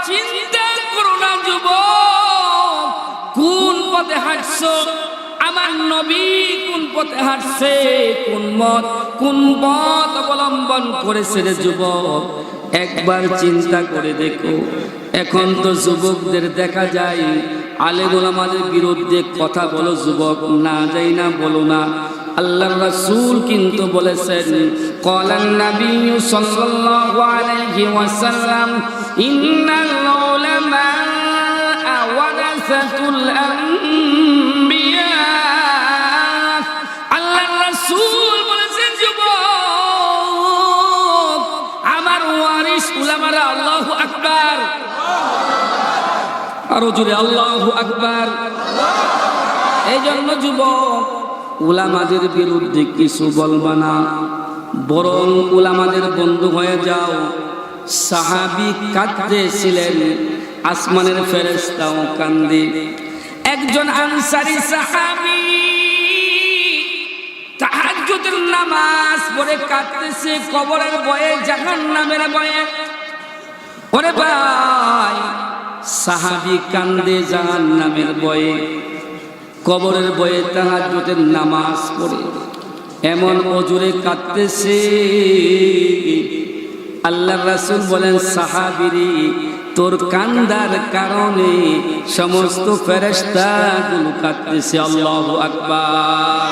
চিন্তা করো না যুবক, কোন পথে হাঁটছো, আমার নবী কোন পথে হাঁটছে, কোন পথ অবলম্বন করেছে রে যুবক, একবার চিন্তা করে দেখো। এখন তো যুবকদের দেখা যায় আলেম ওলামাদের বিরুদ্ধে কথা বলো যুবক, না যাই না বলো না। আল্লাহর রাসূল কিন্তু বলেছেন, ক্বালান নবী সাল্লাল্লাহু আলাইহি ওয়াসাল্লাম, ইন্নাল উলামা ওয়ারাসাতুল আম্বিয়া। আল্লাহর রাসূল বলেছেন যুবক, আমার ওয়ারিস উলামারা। আল্লাহু আকবার, আরো জোরে আল্লাহু আকবার। এই জন্য যুবক, উলামাদের বিরুদ্ধে কিছু বলবা না, বরং উলামাদের বন্ধু হয়ে যাও। সাহাবী কাঁদতেছিলেন, আসমানের ফেরেশতাও কান্দে। একজন আনসারী সাহাবী তাহাজ্জুদের নামাজ পড়ে কাঁদতেছে, কবরের ভয়ে, জাহান্নামের ভয়ে। ওরে ভাই, সাহাবী কান্দে জাহান্নামের ভয়ে, কবরের ভয়ে, তাহাজ্জুদের নামাজ পড়ে এমন ওজুরে কাঁদতেছে। আল্লাহর রাসূল বলেন, সাহাবীরে, তোর কান্দার কারণে সমস্ত ফেরেশতাগুলো কাঁদতেছে। আল্লাহু আকবার।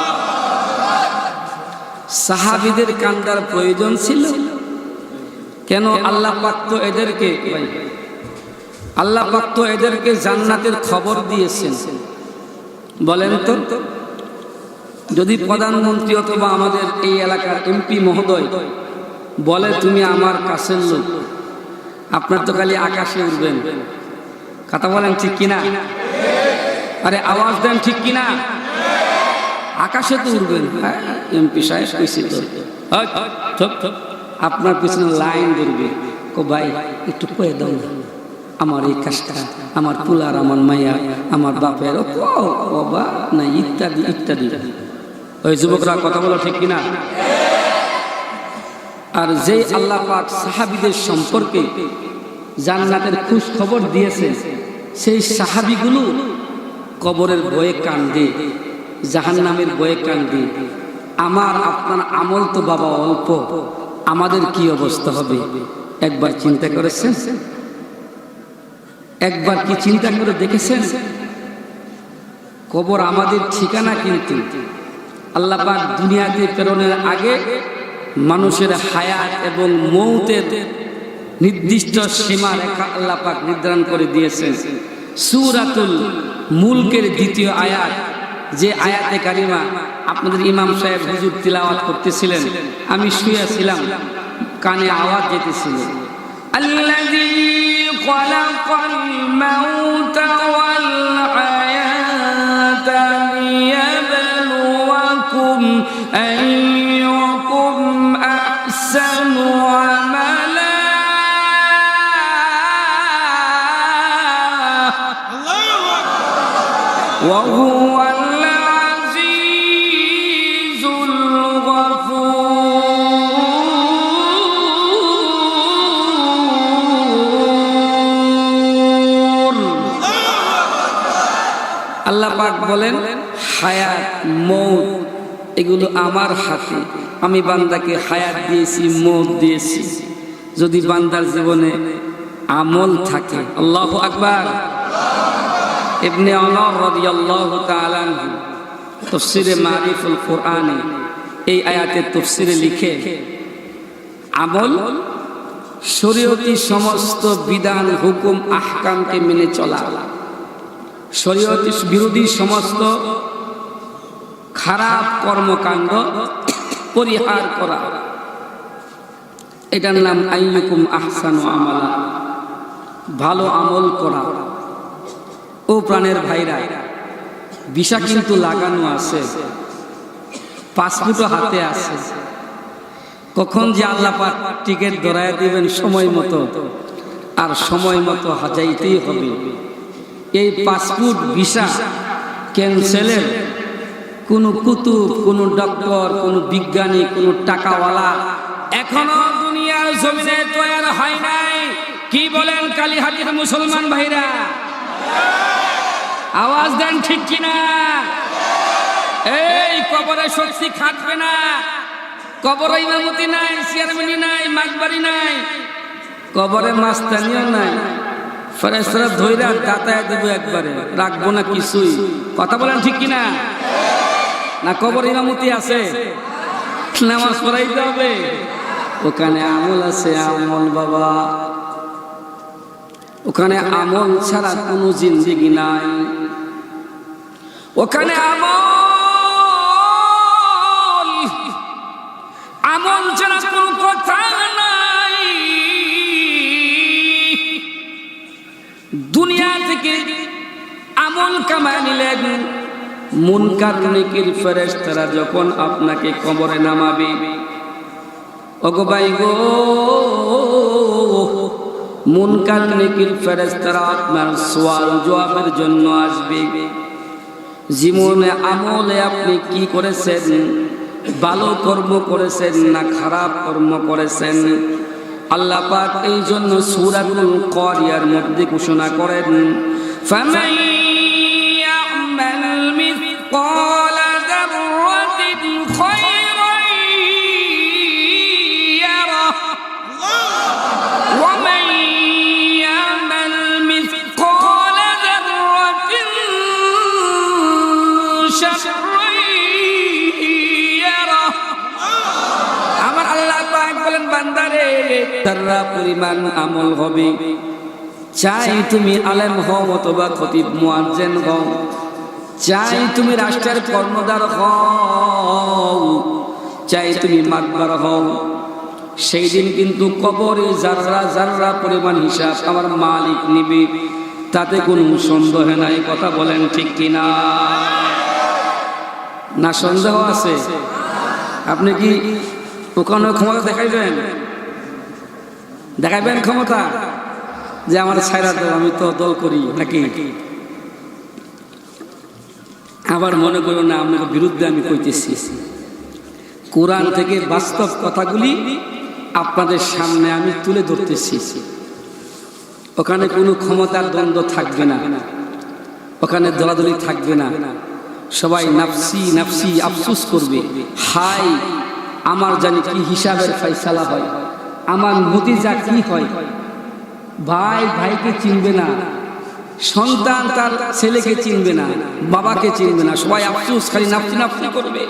সাহাবীদের কান্দার প্রয়োজন ছিল কেন? আল্লাহ পাক তো এদেরকে জান্নাতের খবর দিয়েছেন। বলেন তো, যদি প্রধানমন্ত্রী অথবা আমাদের এই এলাকার এমপি মহোদয় বলে তুমি আমার কাছের লোক, আপনার তো খালি আকাশে উঠবেন। কথা বলেন ঠিক কিনা? আরে আওয়াজ দেন ঠিক কিনা? আকাশে তো উঠবেন। এমপি সাহেব কইছি তো, আপনার পিছনে লাইন ধরবে, কো ভাই একটু কয়ে দাও আমার এই কাজটা, আমার পুলার, আমার মাইয়া, আমার বাপের বাবা না, ইত্যাদি ইত্যাদি। ওই যুবকরা কথা বলো ঠিক কিনা? আর যে আল্লাহ পাক সাহাবীদের সম্পর্কে জান্নাতের খুশ খবর দিয়েছে, সেই সাহাবীগুলো কবরের ভয়ে কান্দে, জাহান্নামের ভয়ে কান্দে। আমার আপনার আমল তো বাবা অল্প, আমাদের কি অবস্থা হবে একবার চিন্তা করেছেন? একবার কি চিন্তা করে দেখেছেন? কবর আমাদের ঠিকানা, কিন্তু আল্লাহ পাক দুনিয়াতে প্রেরণের আগে মানুষের হায়াত এবং মৌতের নির্দিষ্ট সীমা রেখা আল্লাহ পাক নির্ধারণ করে দিয়েছেন। সূরাতুল মুলকের দ্বিতীয় আয়াত, যে আয়াতে কারিমা আপনাদের ইমাম সাহেব হুজুর তিলাওয়াত করতেছিলেন, আমি শুয়েছিলাম, কানে আওয়াজ যেতেছিল, আল্লাযী খালাকাল মাউতা ওয়াল হায়াতা লিয়াবলুয়াকুম আইয়ুকুম আহসানু আমালা। আল্লাহু আকবার। ওয়া হুয়াল আজিজুল গফুর। আল্লাহ পাক বলেন, হায়াত মৌত এগুলো আমার হাতে, আমি বান্দাকে হায়াত দিয়েছি, মৌত দিয়েছি, যদি বান্দার জীবনে আমল থাকে। আল্লাহু আকবার। ইবনে ওমর রাদিয়াল্লাহু তাআলা আনহু তাফসীরে মারিফুল কোরআনে এই আয়াতের তাফসীরে লিখে, আমল শরীয়তি সমস্ত বিধান, হুকুম, আহকামকে মেনে চলা, শরীয়তি বিরোধী সমস্ত খারাপ কর্মকাণ্ড পরিহার করা, এটার নাম আইয়ুকুম আহসানু আমালা, ভালো আমল করা। ও প্রাণের ভাইরা, ভিসা কিন্তু লাগানো আছে, পাসপোর্টও হাতে আছে, কখন যে আল্লাহ পাক টিকিট ধরায় দিবেন সময় মতো, আর সময় মতো যাইতেই হবে। এই পাসপোর্ট ভিসা ক্যান্সেলের কোনো কুতুব, কোনো ডক্টর, কোনো বিজ্ঞানী, কোনো টাকাওয়ালা এখনো দুনিয়ার জমিনে তৈরি হয় নাই। কি বলেন কালীহাটির মুসলমান ভাইরা, আওয়াজ দেন ঠিক কিনা? এই কবরে শক্তি খাটবে না, কবরে ইমামতি নাই, চেয়ারম্যানি নাই, মাতবাড়ি নাই, কবরে মাস্তানিও নাই। ফেরেশতারা ধইরা দাতায় দেব, একবারে রাখবো না কিছুই। কথা বলেন ঠিক কিনা? না কবর ইমামতি আছে, নামাজ পড়াইতে হবে, ওখানে আমল আছে, আমল বাবা। ওখানে আমল ছাড়া কোনো জিন্দেগি নাই, ওখানে আমল ছাড়া কোনো কথা নাই। দুনিয়া থেকে আমল কামায় নিলেন, মুনকার নেকির ফেরেশতারা যখন আপনাকে কবরে নামাবে, ওগো ভাই গো, মুনকার নেকির ফেরেশতারা আপনার সওয়াল জবাবের জন্য আসবে। জীবনে আমলে আপনি কি করেছেন, ভালো কর্ম করেছেন না খারাপ কর্ম করেছেন? আল্লাহ পাক এই জন্য সূরাতুল কারিয়ার মধ্যে ঘোষণা করেন, ফামান ইয়ামাল মিসকালা যাররাতিন খায়রান ইয়ারা ওয়া মান ইয়ামাল মিসকালা যাররাতিন শাররান ইয়ারা। আমার আল্লাহ পাক বলেন, বান্দারে তারা পরিমাণ আমল হবে, চাই তুমি আলেম হও অথবা খতিব মুয়াজ্জিন হও, চাই তুমি রাষ্ট্রের কর্ণধার হও, চাই তুমি মাতবার হও, সেই দিন কিন্তু কবরে যাররা যাররা পরিমাণ হিসাব আমার মালিক নিবে, তাতে কোনো সন্দেহ নাই। কথা বলেন ঠিক কিনা? না সন্দেহ আছে? আপনি কি ওখানে ক্ষমতা দেখাইবেন? দেখাইবেন ক্ষমতা যে আমার ছাইরা দল, আমি তো দল করি নাকি? আবার মনে করো না আপনার বিরুদ্ধে আমি কইতেছি। কোরআন থেকে বাস্তব কথাগুলি আপনাদের সামনে আমি তুলে ধরতেছি। ওখানে কোনো ক্ষমতার দ্বন্দ্ব থাকবে না, ওখানে দলাদলি থাকবে না, সবাই নাফসি নাফসি আফসোস করবে, হাই আমার জানি কি হিসাবের ফয়সালা হয়, আমার নতিজা কি হয়। ভাই ভাইকে চিনবে না, সন্তান তার ছেলেকে চিনবে না, বাবাকে চিনবে না, সবাই আফসোস খালি নাফসি নাফসি করবে।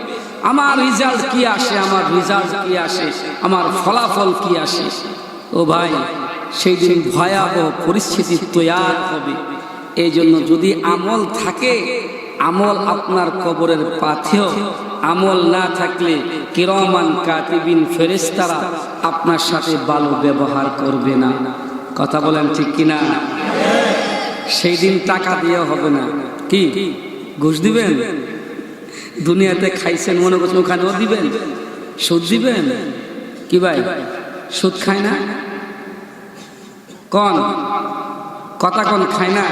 আমার রেজাল্ট কি আসে, আমার রেজাল্ট কি আসে, আমার ফলাফল কি আসে। ও ভাই, সেই দিন ভয়াবহ পরিস্থিতি তৈয়ার হবে। এই জন্য যদি আমল থাকে, আমল আপনার কবরের পাথেও, আমল না থাকলে কিরামান কাতিবিন ফেরেশতারা আপনার সাথে ভালো ব্যবহার করবে না। কথা বলেন ঠিক কিনা? সেই দিন টাকা দিয়ে হবে না, কি ঘুষ দিবেন? দুনিয়াতে খাইছেন মনে করছেন ওখানেও দিবেন, সুদ দিবেন? কি ভাই সুদ খায় না? কোন কথা কোন খায় না?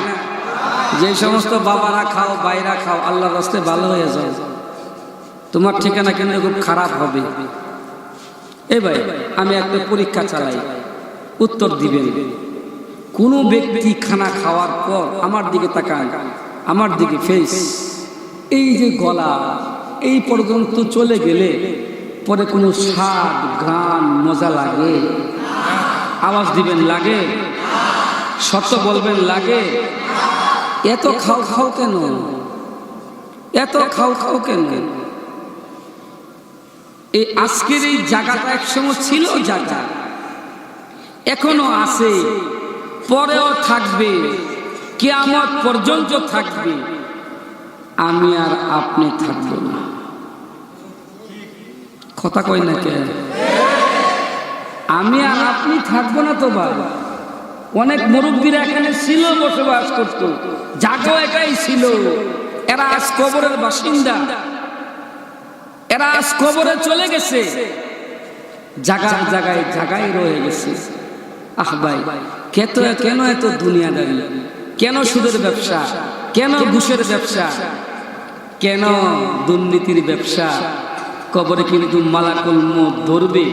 যে সমস্ত বাবারা খাও, বাইরা খাও, আল্লাহর রাস্তায় ভালো হয়ে যায়, তোমার ঠিকানা কিন্তু খুব খারাপ হবে। এই ভাই, আমি একটা পরীক্ষা চালাই, উত্তর দিবেন। কোন ব্যক্তি খানা খাওয়ার পর আমার দিকে তাকান, আমার দিকে ফেস, এই যে গলা এই পর্যন্ত চলে গেলে পরে কোনো স্বাদ গান মজা লাগে? আওয়াজ দিবেন লাগে? সত্য বলবেন লাগে? এত খাও খাও কেন? এত খাও খাও কেন? এই আজকের এই জায়গাটা একসময় ছিল জায়গা, এখনো আছে, পরেও থাকবে, কিয়ামত পর্যন্ত থাকবে। আমি আর আপনি থাকবো না। কথা কই না কে? আমি আর আপনি থাকবো না তো ভাই। অনেক মুরব্বীরা এখানে ছিল, বসবাস করত, জাগো একাই ছিল, এরা আজ কবরের বাসিন্দা, এরা আজ কবরে চলে গেছে, জায়গায় জায়গায় জায়গায় রয়ে গেছে। আহ ভাই, কেন এত দুনিয়াদারি? কেন সুদের ব্যবসা? কেন ঘুষের ব্যবসা? কেন দুর্নীতির ব্যবসা? কবরে কিন্তু মালাকুল মউত ধরবে,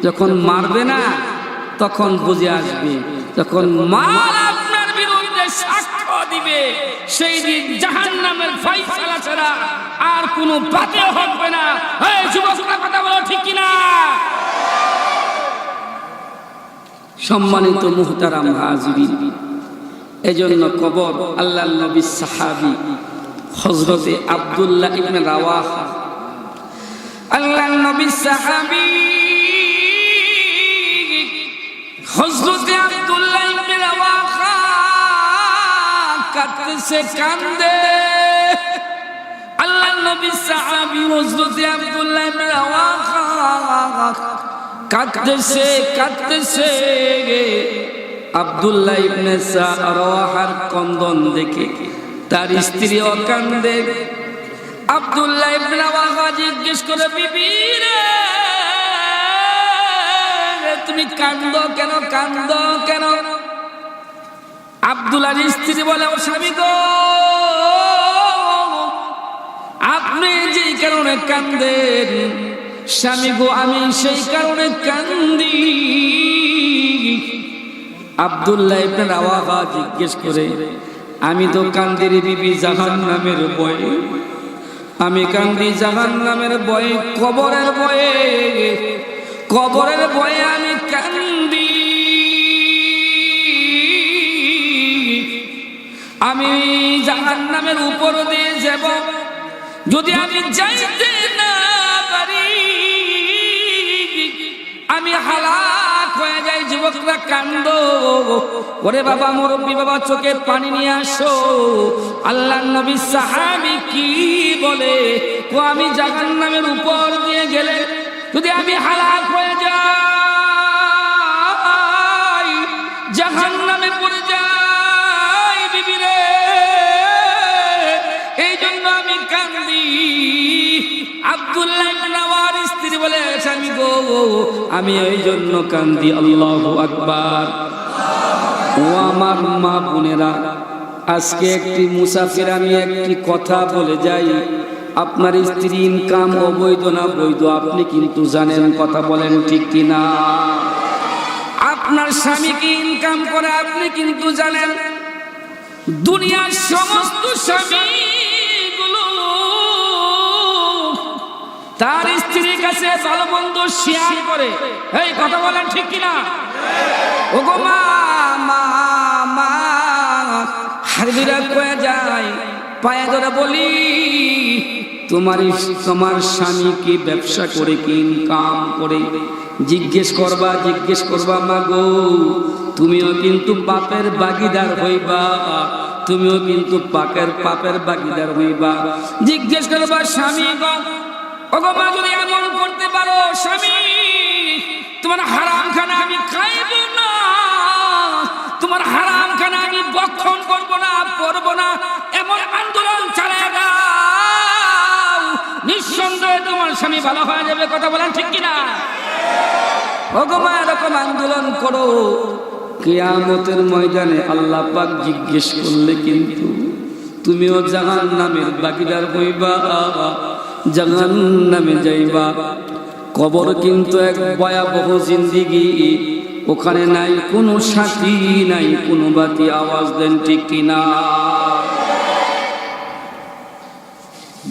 যখন মারবে না তখন বুঝে আসবে যখন মাল আপনার বিরুদ্ধে সাক্ষ্য দিবে, সেই দিন জাহান্নামের ফয়সালা ছাড়া আর কোনো পথে হবে না। এই যুবকরা কথা বলো ঠিক কিনা? সম্মানিত মুহতারাম হাজিরিন, এজন্য কবর আল্লাহর নবী সাহাবী হযরতে আব্দুল্লাহ ইবনে রাওয়াহা, আল্লাহর নবী সাহাবী হযরতে আব্দুল্লাহ ইবনে রাওয়াহা কাঁদতেছে, কান্দে। আল্লাহর নবী সাহাবী হযরতে আব্দুল্লাহ ইবনে রাওয়াহা কাঁদতেছে, কাঁদতেছে। আব্দুল্লাহ ইবনে রাওয়াহার কন্দন দেখে তার স্ত্রীও কান্দে। আব্দুল্লাহ ইবনে রাওয়াহা জিজ্ঞেস করে, বিবি রে, তুমি কান্দো কেন, কান্দো কেন? আব্দুল্লাহর স্ত্রী বলে, ও স্বামী গো, আপনি যে কারণে কান্দেন, স্বামী গো, আমি সেই কারণে কান্দি। আব্দুল্লাহ ইবনে রাওয়াহা জিজ্ঞেস করে, আমি তো কান্দি রে বিবি জাহান্নামের ভয়ে, আমি কান্দি জাহান্নামের ভয়ে, কবরের ভয়ে, কবরের ভয়ে আমি কান্দি। আমি জাহান্নামের উপর দিয়ে যাব, যদি আমি যাইতে না পারি আমি হালাক হয়ে যাই। যুবকরা কান্দো, ওরে বাবা, মুরব্বী বাবা, চোখে পানি নিয়ে আসো। আল্লাহর নবী সাহাবী কি বলে, ও আমি জাহান্নামের উপর দিয়ে গেলে যদি আমি হালাক হয়ে যাই, জাহান্নামে পড়ে যাই বিবি রে, এই জন্য আমি কান্দি। আব্দুল্লাহ ইবনে রাওয়াহার স্ত্রী বলে, স্বামী গো, আমি এই জন্য কান্দি। আল্লাহু আকবার। ও আমার মা বোনেরা, আজকে একটি মুসাফির আমি একটি কথা বলে যাই। আপনার স্ত্রী ইনকাম অবৈধ না বৈধ আপনি কিন্তু জানেন, কথা বলেন ঠিক কিনা? আপনার স্বামী কি ইনকাম করে আপনি কিন্তু জানেন। দুনিয়ার সমস্ত স্বামীগুলো তার স্ত্রীর কাছে ভালো মন্দ শেয়ার করে, এই কথা বলেন ঠিক কিনা? ও গো মা, মা, মা, হারবিরা কয়ে যায়, পায়ে ধরে বলি, তোমার স্বামী কি ব্যবসা করে, কি ইনকাম করে? জিজ্ঞেস করবা মা গো, তুমিও কিন্তু পাপের ভাগীদার হইবা, তুমিও কিন্তু পাপের ভাগীদার হইবা। জিজ্ঞেস করবা স্বামী গো, ওগো মা, যদি এমন করতে পারো স্বামী, তোমার হারাম খানা আমি খাইব না, তোমার হারাম খানা আমি ভক্ষণ করব না, করব না, এমন আন্দোলন চালিয়ে দাও, নিঃসন্দেহে তোমার স্বামী ভালো হয়ে যাবে। কথা বলেন ঠিক কিনা? ওগো মা, এরকম আন্দোলন করো, কিয়ামতের ময়দানে আল্লাহ পাক জিজ্ঞেস করলে কিন্তু তুমিও জাহান্নামের ভাগীদার হইবা, জাহান্নামে যাইবা। কবর কিন্তু এক ভয়াবহ জিন্দেগি, ওখানে নাই কোনো সাথী, নাই কোনো বাতি। আওয়াজ দেন ঠিক কিনা?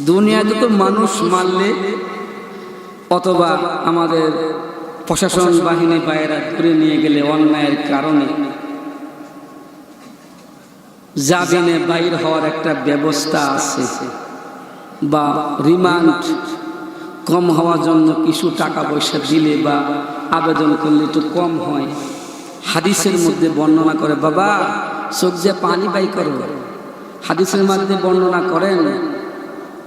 দুনিয়াতে তো মানুষ মারলে অথবা আমাদের প্রশাসন বাহিনী বাইরা ধরে নিয়ে গেলে অন্যায়ের কারণে জামিনে বাইর হওয়ার একটা ব্যবস্থা আছে, বা রিমান্ড কম হওয়ার জন্য কিছু টাকা পয়সা দিলে বা আবেদন করলে একটু কম হয়। হাদিসের মধ্যে বর্ণনা করে, বাবা চোখ যে পানি বাই করো, হাদিসের মধ্যে বর্ণনা করেন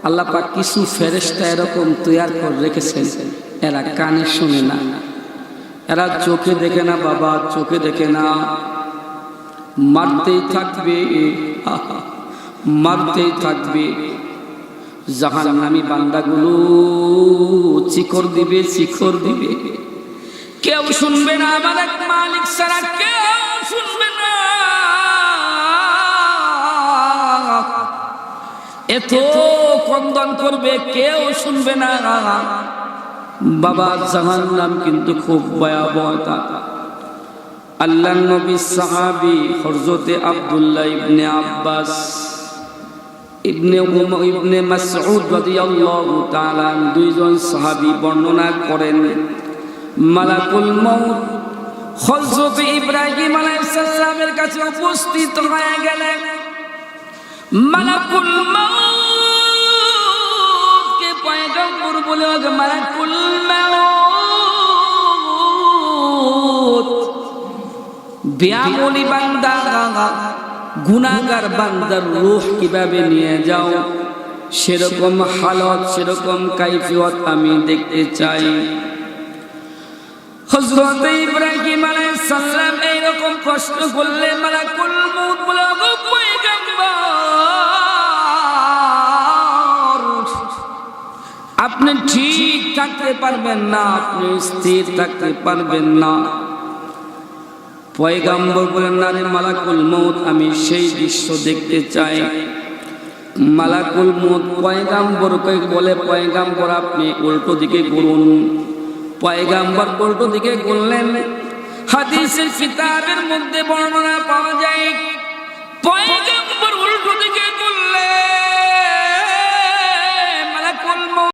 আল্লাহ পাক কিছু ফেরেশতা এরকম তৈরি করে রেখেছেন, এরা কানে শুনে না, এরা চোখে দেখে না, বাবা চোখে দেখে না, মারতেই থাকবে, মারতেই থাকবে। জাহান্নামী বান্দাগুলো চিকর দিবে, চিকর দিবে, কেউ শুনবে না, আমাদের মালিক ছাড়া কেউ শুনবে না। এত কন্দন করবে, কেউ শুনবে না। বাবা জাহান্নাম কিন্তু খুব ভয়াবহ। আল্লাহ নবী সাহাবী হযরতে আব্দুল্লাহ ইবনে আব্বাস ইবনে মাসউদ রাদিয়াল্লাহু তাআলা দুইজন সাহাবী বর্ণনা করেন মালাকুল মউত হযরত ইব্রাহিম আলাইহিস সালামের কাছে উপস্থিত হয়ে গেলেন। মালাকুল মউত কে পয়গম্বর বলে, মালাকুল মউত বিয়ামনি বান্দা, গুনাহগার বান্দার রূহ কিভাবে নিয়ে যাও, সেরকম হালত সেরকম কাইফিয়ত আমি দেখতে চাই। হযরত ইব্রাহিম আলাইহিস সালাম এইরকম প্রশ্ন করলেন, মালাকুল মউত বলে, গো পয়গম্বর, আপনি ঠিক থাকতে পারবেন না, আপনি স্থির থাকতে পারবেন না। পয়গম্বর বলেন, না রে মালাকুল মউত, আমি সেই দৃশ্য দেখতে চাই। মালাকুল মউত পয়গম্বরকে বলে, পয়গম্বর আপনি উল্টো দিকে ঘুরুন। পয়গম্বর উল্টো দিকে ঘুরলেন। হাদিসের কিতাবের মধ্যে বর্ণনা পাওয়া যায়